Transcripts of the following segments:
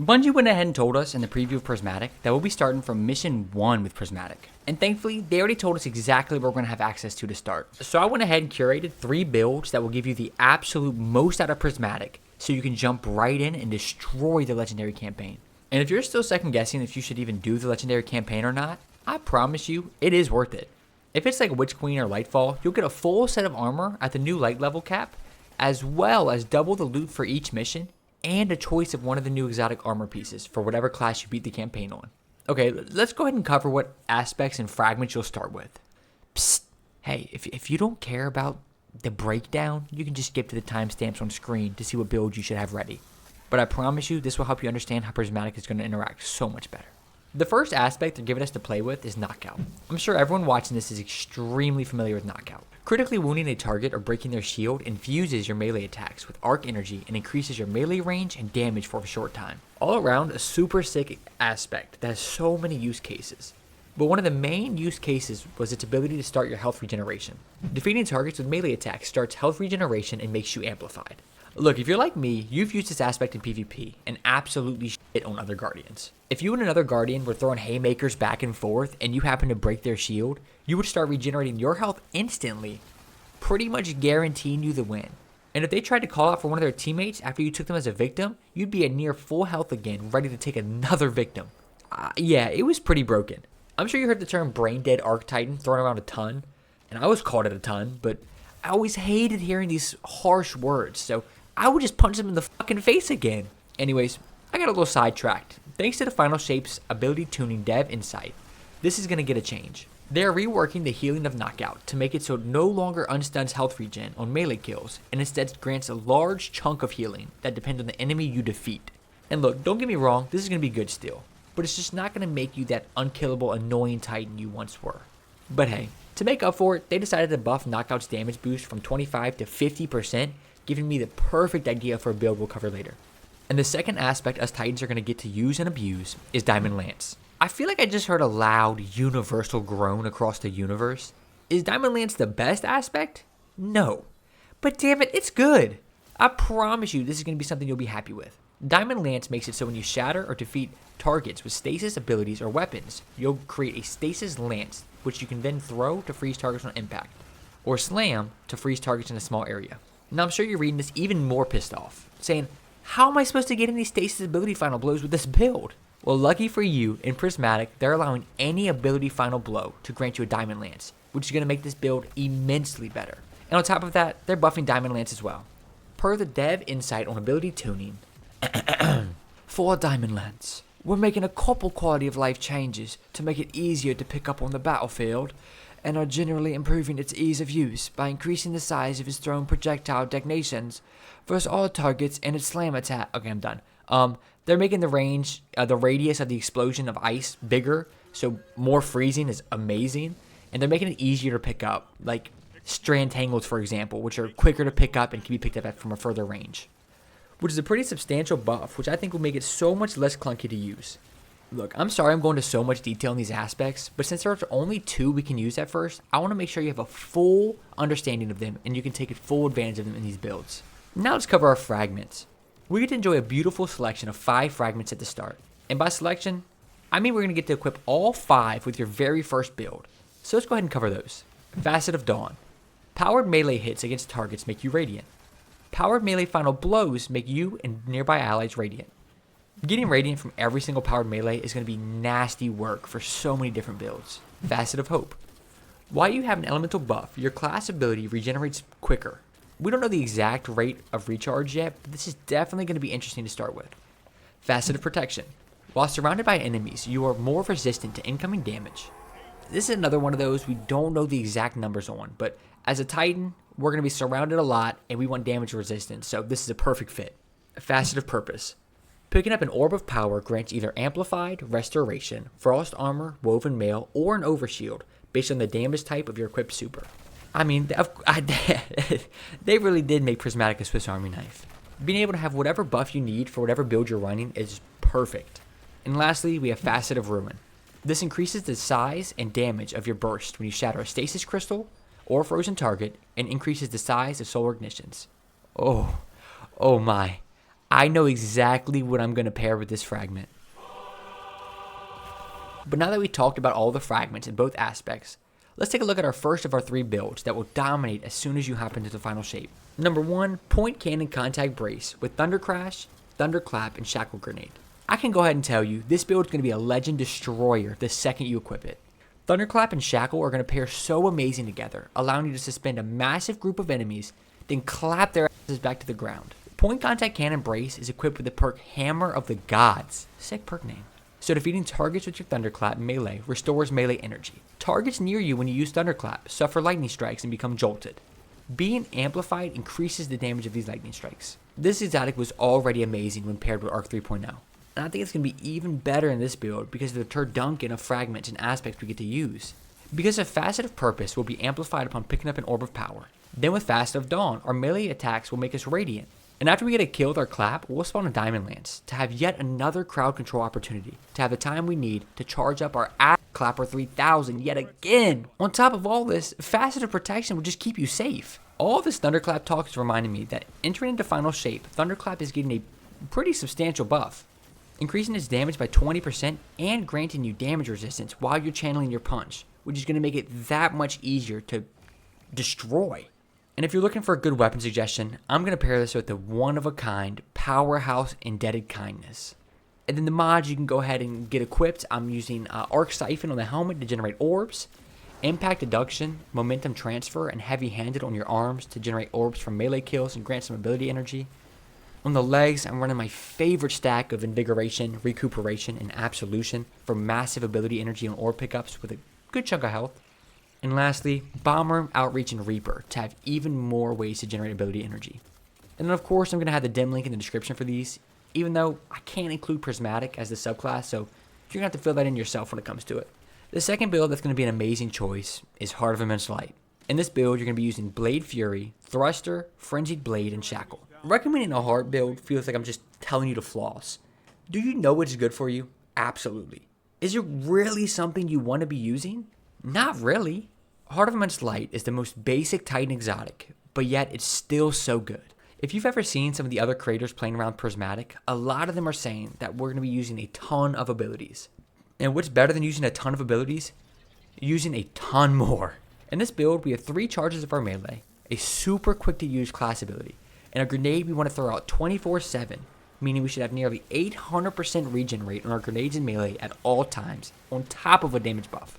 Bungie went ahead and told us in the preview of Prismatic that we'll be starting from Mission 1 with Prismatic. And thankfully, they already told us exactly what we're going to have access to start. So I went ahead and curated 3 builds that will give you the absolute most out of Prismatic, so you can jump right in and destroy the Legendary campaign. And if you're still second guessing if you should even do the Legendary campaign or not, I promise you, it is worth it. If it's like Witch Queen or Lightfall, you'll get a full set of armor at the new light level cap, as well as double the loot for each mission, and a choice of one of the new exotic armor pieces for whatever class you beat the campaign on. Okay, let's go ahead and cover what aspects and fragments you'll start with. Psst. Hey, if you don't care about the breakdown, you can just skip to the timestamps on screen to see what build you should have ready. But I promise you, this will help you understand how Prismatic is going to interact so much better. The first aspect they're giving us to play with is Knockout. I'm sure everyone watching this is extremely familiar with Knockout. Critically wounding a target or breaking their shield infuses your melee attacks with arc energy and increases your melee range and damage for a short time. All around, a super sick aspect that has so many use cases. But one of the main use cases was its ability to start your health regeneration. Defeating targets with melee attacks starts health regeneration and makes you amplified. Look, if you're like me, you've used this aspect in PvP and absolutely shit on other Guardians. If you and another Guardian were throwing haymakers back and forth and you happen to break their shield, you would start regenerating your health instantly, pretty much guaranteeing you the win. And if they tried to call out for one of their teammates after you took them as a victim, you'd be at near full health again, ready to take another victim. Yeah, it was pretty broken. I'm sure you heard the term brain dead Arc Titan thrown around a ton, and I was called it a ton, but I always hated hearing these harsh words, so I would just punch them in the fucking face again. Anyways, I got a little sidetracked. Thanks to the Final Shape's ability tuning dev insight, this is going to get a change. They are reworking the healing of Knockout to make it so it no longer unstuns health regen on melee kills and instead grants a large chunk of healing that depends on the enemy you defeat. And look, don't get me wrong, this is going to be good still, but it's just not going to make you that unkillable, annoying Titan you once were. But hey, to make up for it, they decided to buff Knockout's damage boost from 25 to 50%, giving me the perfect idea for a build we'll cover later. And the second aspect us Titans are going to get to use and abuse is Diamond Lance. I feel like I just heard a loud, universal groan across the universe. Is Diamond Lance the best aspect? No. But damn it, it's good. I promise you this is going to be something you'll be happy with. Diamond Lance makes it so when you shatter or defeat targets with stasis abilities or weapons, you'll create a stasis lance, which you can then throw to freeze targets on impact, or slam to freeze targets in a small area. Now I'm sure you're reading this even more pissed off, saying, how am I supposed to get any stasis ability final blows with this build? Well, lucky for you, in Prismatic, they're allowing any ability final blow to grant you a Diamond Lance, which is going to make this build immensely better. And on top of that, they're buffing Diamond Lance as well. Per the dev insight on ability tuning, for Diamond Lance, we're making a couple quality of life changes to make it easier to pick up on the battlefield, and are generally improving its ease of use by increasing the size of its thrown projectile detonations versus all targets and its slam attack. Okay, I'm done. They're making the range, the radius of the explosion of ice bigger, so more freezing is amazing, and they're making it easier to pick up, like strand tangles, for example, which are quicker to pick up and can be picked up from a further range, which is a pretty substantial buff, which I think will make it so much less clunky to use. Look, I'm sorry I'm going to so much detail in these aspects, but since there's only 2 we can use at first, I want to make sure you have a full understanding of them and you can take full advantage of them in these builds. Now let's cover our fragments. We get to enjoy a beautiful selection of 5 fragments at the start. And by selection, I mean we're going to get to equip all 5 with your very first build. So let's go ahead and cover those. Facet of Dawn. Powered melee hits against targets make you radiant. Powered melee final blows make you and nearby allies radiant. Getting radiant from every single powered melee is going to be nasty work for so many different builds. Facet of Hope. While you have an elemental buff, your class ability regenerates quicker. We don't know the exact rate of recharge yet, but this is definitely going to be interesting to start with. Facet of Protection. While surrounded by enemies, you are more resistant to incoming damage. This is another one of those we don't know the exact numbers on, but as a Titan, we're going to be surrounded a lot and we want damage resistance, so this is a perfect fit. Facet of Purpose. Picking up an Orb of Power grants either Amplified, Restoration, Frost Armor, Woven Mail, or an Overshield based on the damage type of your equipped super. I mean, they really did make Prismatic a Swiss Army knife. Being able to have whatever buff you need for whatever build you're running is perfect. And lastly, we have Facet of Ruin. This increases the size and damage of your burst when you shatter a stasis crystal or a frozen target and increases the size of solar ignitions. Oh my. I know exactly what I'm going to pair with this fragment. But now that we talked about all the fragments in both aspects, let's take a look at our first of our 3 builds that will dominate as soon as you hop into the final shape. Number 1, point cannon contact brace with thunder crash, thunderclap, and shackle grenade. I can go ahead and tell you, this build is going to be a legend destroyer the second you equip it. Thunderclap and shackle are going to pair so amazing together, allowing you to suspend a massive group of enemies, then clap their asses back to the ground. Point contact cannon brace is equipped with the perk Hammer of the Gods. Sick perk name. So defeating targets with your thunderclap melee restores melee energy. Targets near you when you use thunderclap suffer lightning strikes and become jolted. Being amplified increases the damage of these lightning strikes. This exotic was already amazing when paired with Arc 3.0. And I think it's going to be even better in this build because of the turduncan of fragments and aspects we get to use. Because a Facet of Purpose will be amplified upon picking up an Orb of Power. Then with Facet of Dawn, our melee attacks will make us radiant. And after we get a kill with our clap, we'll spawn a Diamond Lance to have yet another crowd control opportunity, to have the time we need to charge up our Clapper 3000 yet again. On top of all this, Facet of Protection will just keep you safe. All this Thunderclap talk is reminding me that entering into final shape, Thunderclap is getting a pretty substantial buff, increasing its damage by 20% and granting you damage resistance while you're channeling your punch, which is going to make it that much easier to destroy. And if you're looking for a good weapon suggestion, I'm going to pair this with the one-of-a-kind Powerhouse Indebted Kindness. And then the mods you can go ahead and get equipped. I'm using Arc Siphon on the helmet to generate orbs, Impact Deduction, Momentum Transfer, and Heavy Handed on your arms to generate orbs from melee kills and grant some ability energy. On the legs, I'm running my favorite stack of Invigoration, Recuperation, and Absolution for massive ability energy and orb pickups with a good chunk of health. And lastly, Bomber, Outreach, and Reaper to have even more ways to generate ability energy. And then of course I'm going to have the dim link in the description for these, even though I can't include Prismatic as the subclass, so you're going to have to fill that in yourself when it comes to it. The second build that's going to be an amazing choice is Heart of Immense Light. In this build, you're going to be using Blade Fury, Thruster, Frenzied Blade, and Shackle. Recommending a heart build feels like I'm just telling you to floss. Do you know what is good for you? Absolutely. Is it really something you want to be using? Not really. Heart of Immense Light is the most basic Titan exotic, but yet it's still so good. If you've ever seen some of the other creators playing around Prismatic, a lot of them are saying that we're going to be using a ton of abilities. And what's better than using a ton of abilities? Using a ton more. In this build, we have 3 charges of our melee, a super quick to use class ability, and a grenade we want to throw out 24/7, meaning we should have nearly 800% regen rate on our grenades and melee at all times, on top of a damage buff.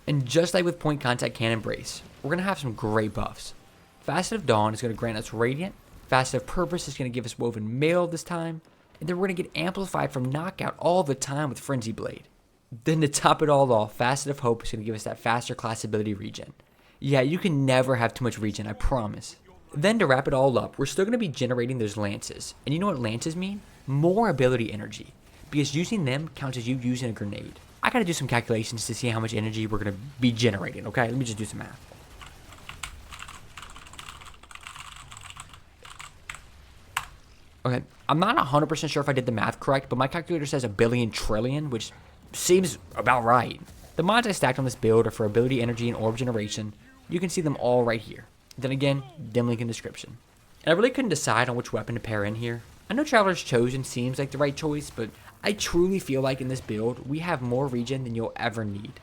And just like with Point Contact Cannon Brace, we're going to have some great buffs. Facet of Dawn is going to grant us Radiant, Facet of Purpose is going to give us Woven Mail this time, and then we're going to get amplified from Knockout all the time with Frenzy Blade. Then to top it all off, Facet of Hope is going to give us that faster class ability regen. Yeah, you can never have too much regen, I promise. Then to wrap it all up, we're still going to be generating those lances. And you know what lances mean? More ability energy. Because using them counts as you using a grenade. I got to do some calculations to see how much energy we're going to be generating, okay? Let me just do some math. Okay, I'm not 100% sure if I did the math correct, but my calculator says a billion trillion, which seems about right. The mods I stacked on this build are for ability energy and orb generation. You can see them all right here. Then again, dim link in description. And I really couldn't decide on which weapon to pair in here. I know Traveler's Chosen seems like the right choice, but I truly feel like in this build, we have more regen than you'll ever need.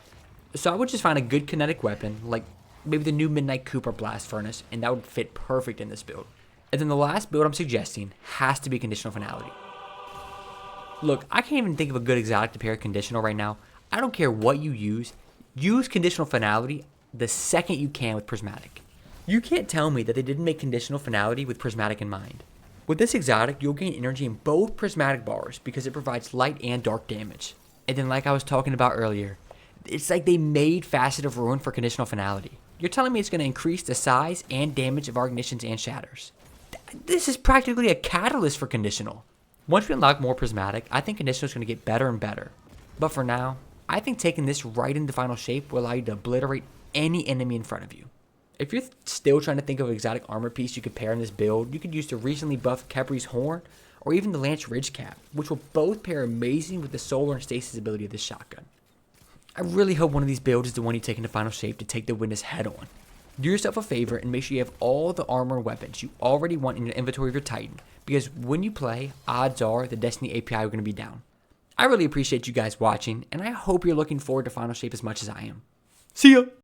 So I would just find a good kinetic weapon, like maybe the new Midnight Cooper Blast Furnace, and that would fit perfect in this build. And then the last build I'm suggesting has to be Conditional Finality. Look, I can't even think of a good exotic to pair Conditional right now. I don't care what you use Conditional Finality the second you can with Prismatic. You can't tell me that they didn't make Conditional Finality with Prismatic in mind. With this exotic, you'll gain energy in both Prismatic bars because it provides light and dark damage. And then like I was talking about earlier, it's like they made Facet of Ruin for Conditional Finality. You're telling me it's going to increase the size and damage of our ignitions and shatters. This is practically a catalyst for Conditional. Once we unlock more Prismatic, I think Conditional is going to get better and better. But for now, I think taking this right into final shape will allow you to obliterate any enemy in front of you. If you're still trying to think of an exotic armor piece you could pair in this build, you could use the recently buffed Kebri's Horn or even the Lance Ridge Cap, which will both pair amazing with the solar and stasis ability of this shotgun. I really hope one of these builds is the one you take into final shape to take the witness head on. do yourself a favor and make sure you have all the armor and weapons you already want in your inventory of your Titan, because when you play, odds are the Destiny API are going to be down. I really appreciate you guys watching, and I hope you're looking forward to Final Shape as much as I am. See ya!